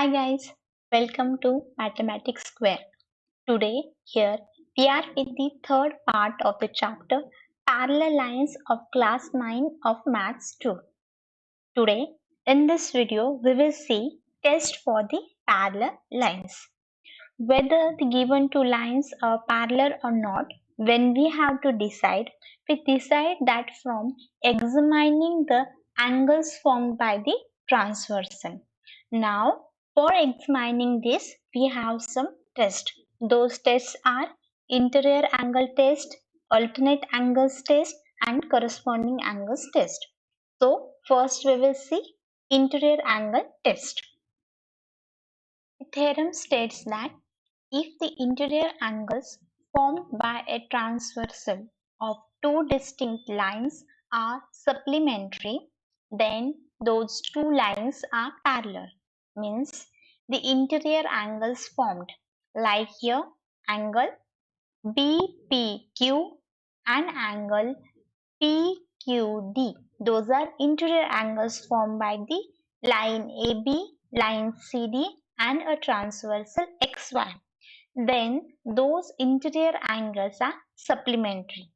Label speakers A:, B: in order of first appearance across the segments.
A: Hi guys, welcome to Mathematics Square. Today here we are with the third part of the chapter Parallel Lines of Class 9 of Maths 2. Today in this video we will see test for the parallel lines. Whether the given two lines are parallel or not, when we have to decide, we decide that from examining the angles formed by the transversal. Now, for examining this, we have some tests. Those tests are interior angle test, alternate angles test, and corresponding angles test. So, first we will see interior angle test. The theorem states that if the interior angles formed by a transversal of two distinct lines are supplementary, then those two lines are parallel. Means the interior angles formed, like here angle BPQ and angle PQD. Those are interior angles formed by the line AB, line CD and a transversal XY. Then those interior angles are supplementary.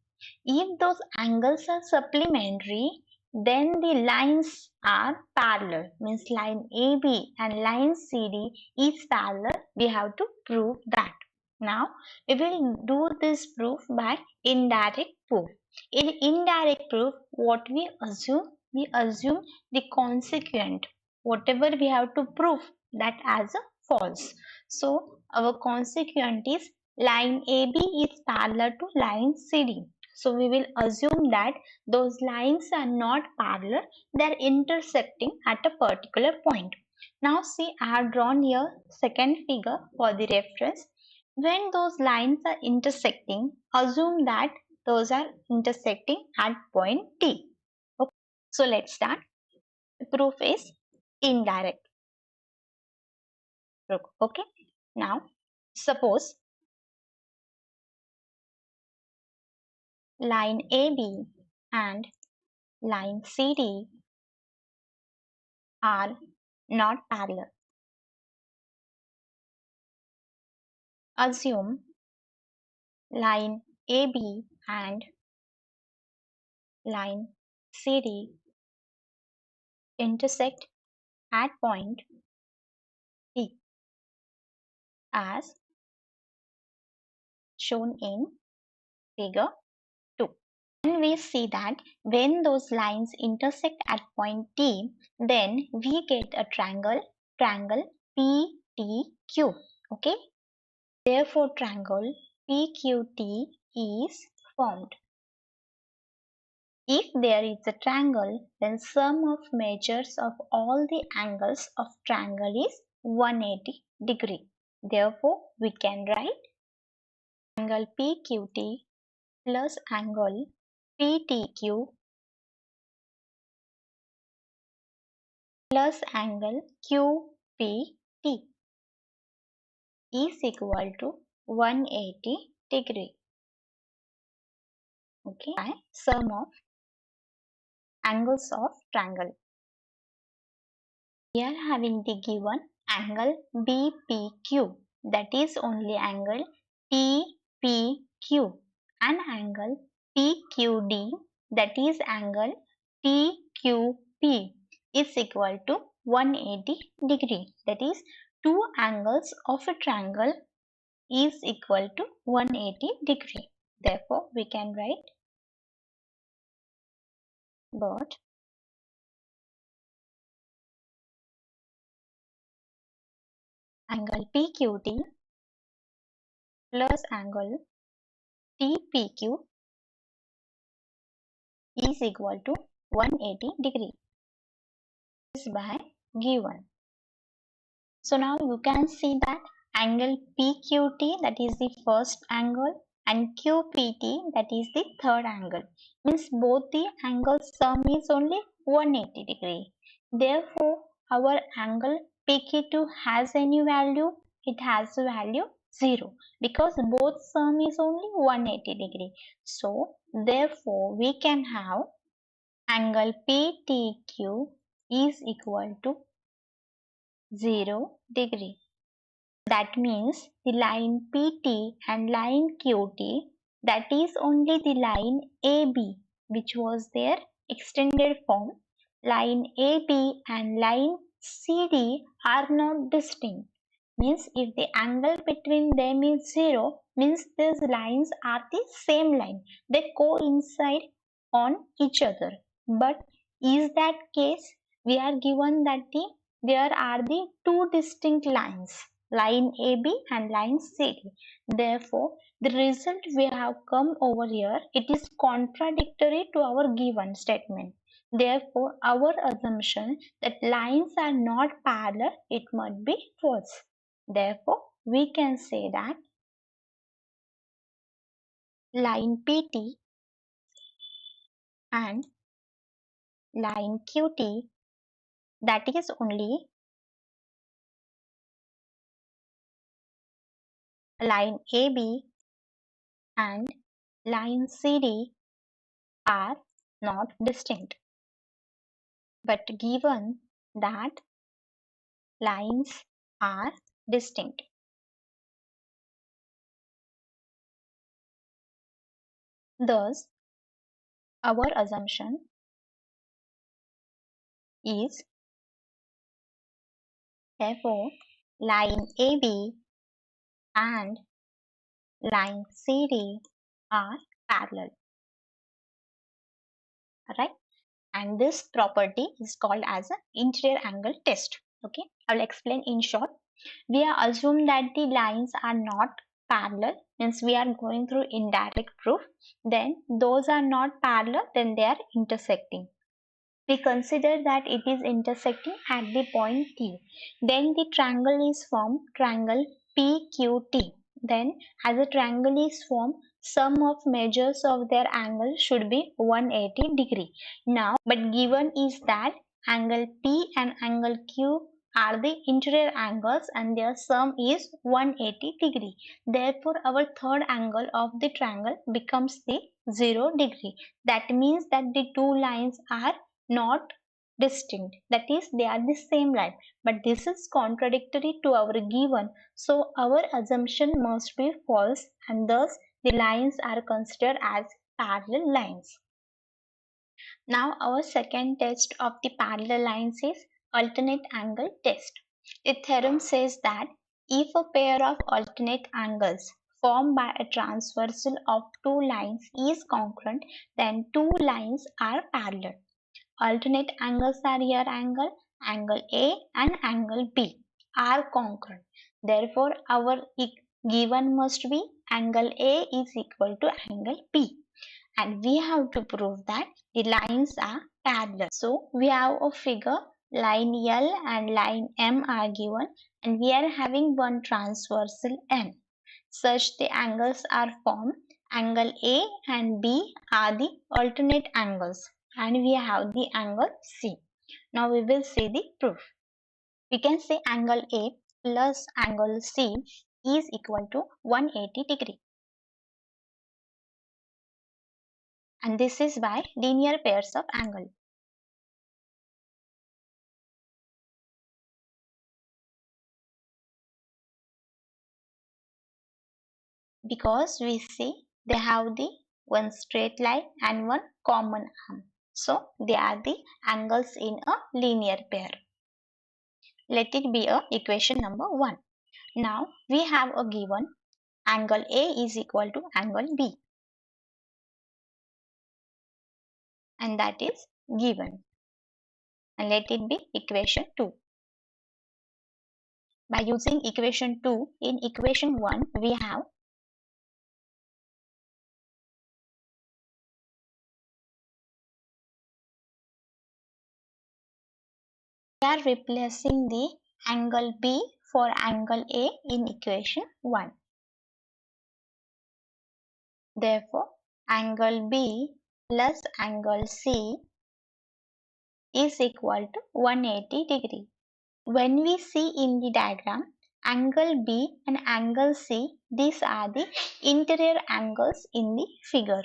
A: If those angles are supplementary, then the lines are parallel. Means line AB and line CD is parallel. We have to prove that. Now we will do this proof by indirect proof. In indirect proof, what we assume? We assume the consequent. Whatever we have to prove that as a false. So our consequent is line AB is parallel to line CD. So we will assume that those lines are not parallel, they are intersecting at a particular point. Now see, I have drawn here second figure for the reference. When those lines are intersecting, assume that those are intersecting at point T. Okay. So let's start. The proof is indirect proof. Okay. Now suppose line AB and line CD are not parallel. Assume line AB and line CD intersect at point P as shown in figure 2. And we see that when those lines intersect at point T, then we get a triangle PTQ. Okay. Therefore, triangle PQT is formed. If there is a triangle, then sum of measures of all the angles of triangle is 180 degree. Therefore, we can write angle PQT plus angle PTQ plus angle QPT is equal to 180 degree. Okay, by sum of angles of triangle. We are having the given angle BPQ, that is only angle TPQ, and angle PQD, that is angle PQP, is equal to 180 degree. That is, two angles of a triangle is equal to 180 degree. Therefore, we can write that angle PQT plus angle TPQ is equal to 180 degree. This is by given. So now you can see that angle PQT, that is the first angle, and QPT, that is the third angle. Means both the angles sum is only 180 degree. Therefore, our angle PQ2 has any value? It has a value 0 because both sum is only 180 degree. So therefore, we can have angle PTQ is equal to 0 degree. That means the line PT and line QT, that is only the line AB, which was their extended form. Line AB and line CD are not distinct. Means if the angle between them is 0, means these lines are the same line. They coincide on each other. But is that case? We are given that there are the two distinct lines, line AB and line CD. Therefore, the result we have come over here, it is contradictory to our given statement. Therefore, our assumption that lines are not parallel, it must be false. Therefore, we can say that line PT and line QT, that is only line AB and line CD are not distinct. But given that lines are distinct, thus our assumption is therefore line AB and line CD are parallel. Alright, and this property is called as an interior angle test. Okay, I'll explain in short. We are assumed that the lines are not parallel, means we are going through indirect proof. Then those are not parallel, then they are intersecting. We consider that it is intersecting at the point T. Then the triangle is formed, triangle PQT. Then as a triangle is formed, sum of measures of their angle should be 180 degree. Now, but given is that angle P and angle Q are the interior angles and their sum is 180 degree. Therefore, our third angle of the triangle becomes the 0 degree. That means that the two lines are not distinct, that is they are the same line, but this is contradictory to our given, so our assumption must be false and thus the lines are considered as parallel lines. Now our second test of the parallel lines is alternate angle test. The theorem says that if a pair of alternate angles formed by a transversal of two lines is congruent, then two lines are parallel. Alternate angles are here angle A and angle B are congruent. Therefore, our given must be angle A is equal to angle B. And we have to prove that the lines are parallel. So, we have a figure, line L and line M are given and we are having one transversal N. Such the angles are formed. Angle A and B are the alternate angles and we have the angle C. Now we will see the proof. We can say angle A plus angle C is equal to 180 degree. And this is by linear pairs of angle. Because we see they have the one straight line and one common arm. So they are the angles in a linear pair. Let it be a equation number 1. Now we have a given angle A is equal to angle B. And that is given. And let it be equation 2. By using equation 2, in equation 1 we are replacing the angle B for angle A in equation 1. Therefore, angle B plus angle C is equal to 180 degree. When we see in the diagram, angle B and angle C, these are the interior angles in the figure.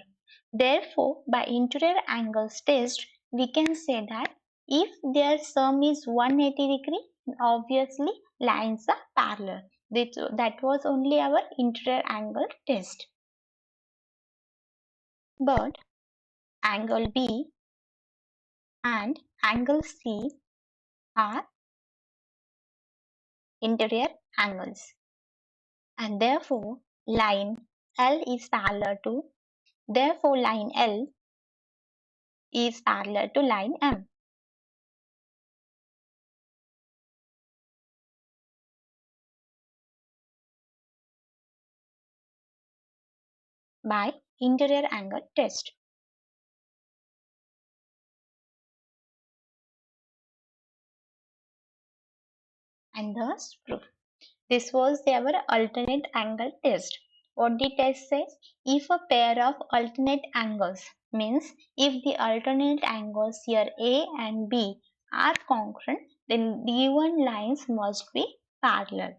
A: Therefore, by interior angles test, we can say that if their sum is 180 degree, obviously lines are parallel. That was only our interior angle test. But angle B and angle C are interior angles, and therefore line L is parallel to line L is parallel to line M. By interior angle test. And thus proof. This was our alternate angle test. What the test says? If a pair of alternate angles, means if the alternate angles here A and B are congruent, then given lines must be parallel.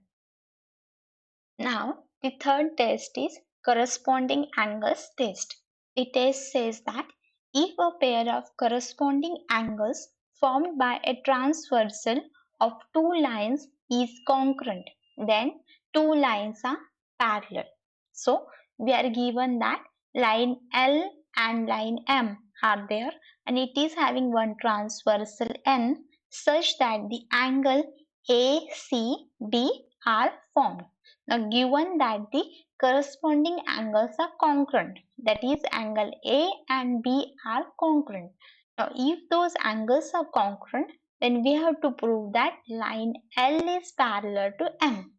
A: Now the third test is corresponding angles test. The test says that if a pair of corresponding angles formed by a transversal of two lines is congruent, then two lines are parallel. So we are given that line L and line M are there, and it is having one transversal N such that the angle ACB are formed. Now given that the corresponding angles are congruent, that is angle A and B are congruent. Now if those angles are congruent, then we have to prove that line L is parallel to M.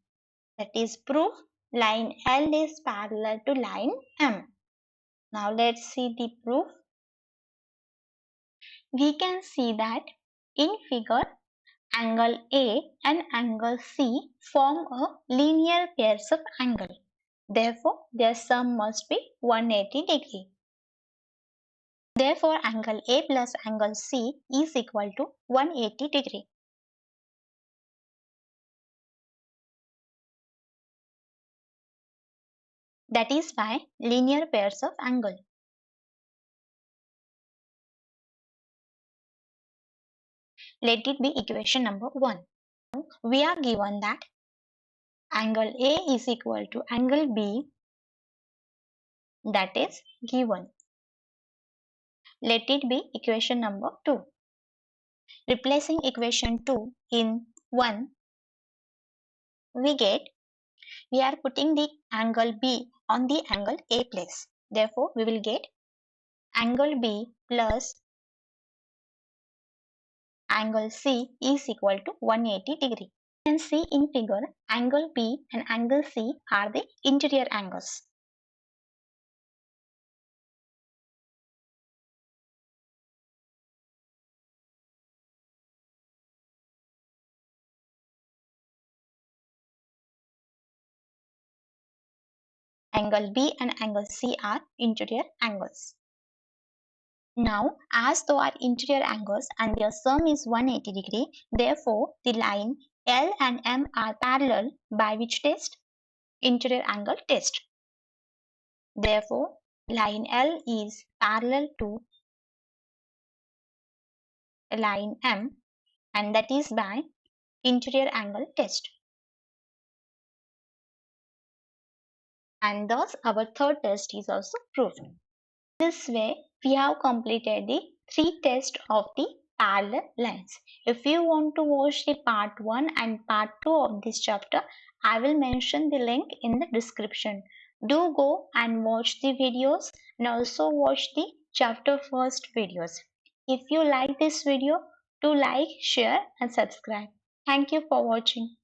A: That is proof line L is parallel to line M. Now let's see the proof. We can see that in figure angle A and angle C form a linear pairs of angle. Therefore, their sum must be 180 degree. Therefore, angle A plus angle C is equal to 180 degree. That is by linear pairs of angle. Let it be equation number 1. We are given that angle A is equal to angle B, that is given. Let it be equation number 2. Replacing equation 2 in 1, we are putting the angle B on the angle A place. Therefore, we will get angle B plus angle C is equal to 180 degree. You can see in figure angle B and angle C are the interior angles. Angle B and angle C are interior angles. Now, as though are interior angles and their sum is 180 degree, therefore the line L and M are parallel by which test? Interior angle test. Therefore, line L is parallel to line M, and that is by interior angle test. And thus our third test is also proven. This way, we have completed the 3 tests of the parallel lines. If you want to watch the part 1 and part 2 of this chapter, I will mention the link in the description. Do go and watch the videos and also watch the chapter first videos. If you like this video, do like, share and subscribe. Thank you for watching.